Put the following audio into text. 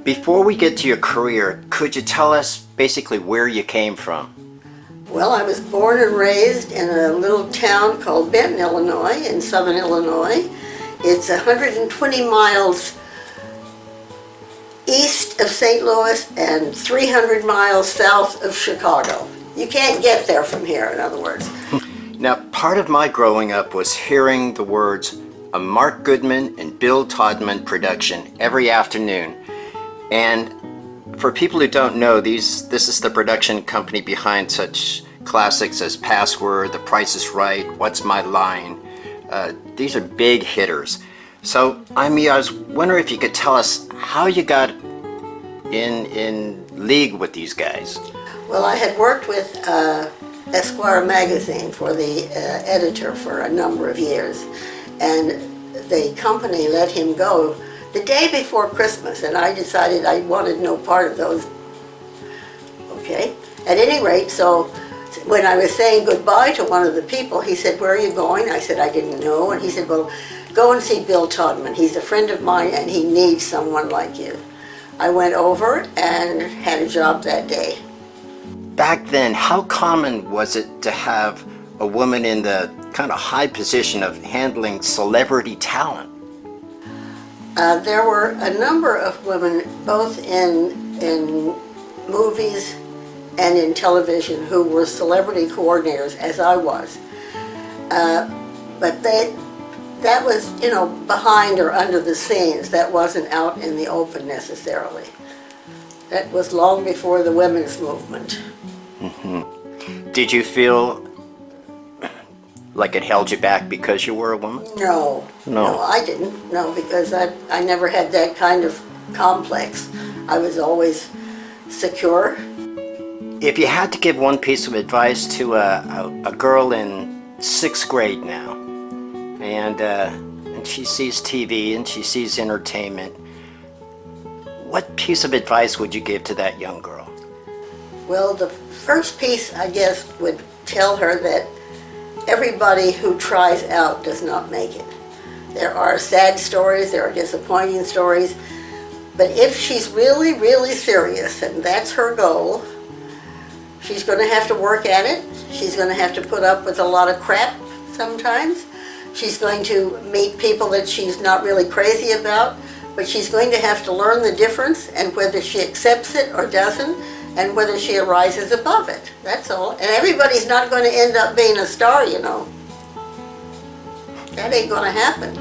Before we get to your career, could you tell us basically where you came from? Well, I was born and raised in a little town called Benton, Illinois, in southern Illinois. It's 120 miles east of St. Louis and 300 miles south of Chicago. You can't get there from here, in other words. Now, part of my growing up was hearing the words a Mark Goodman and Bill Todman production every afternoon. And for people who don't know, this is the production company behind such classics as Password, The Price is Right, What's My Line. These are big hitters. So, I was wondering if you could tell us how you got in league with these guys. Well, I had worked with Esquire magazine for the editor for a number of years, and the company let him go the day before Christmas, and I decided I wanted no part of those. Okay, at any rate, so when I was saying goodbye to one of the people, he said, "Where are you going?" I said, "I didn't know," and he said, "Well, go and see Bill Todman. He's a friend of mine and he needs someone like you." I went over and had a job that day. Back then, how common was it to have a woman in the kind of high position of handling celebrity talent? There were a number of women, both in movies and in television, who were celebrity coordinators, as I was. But that was, behind or under the scenes. That wasn't out in the open necessarily. That was long before the women's movement. Mm-hmm. Did you feel like it held you back because you were a woman? No, I didn't. No, because I never had that kind of complex. I was always secure. If you had to give one piece of advice to a girl in 6th grade now, and she sees TV and she sees entertainment, what piece of advice would you give to that young girl? Well, the first piece, I guess, would tell her that everybody who tries out does not make it. There are sad stories, there are disappointing stories, but if she's really, really serious and that's her goal, she's going to have to work at it. She's going to have to put up with a lot of crap sometimes. She's going to meet people that she's not really crazy about, but she's going to have to learn the difference and whether she accepts it or doesn't, and whether she arises above it. That's all. And everybody's not going to end up being a star, That ain't going to happen.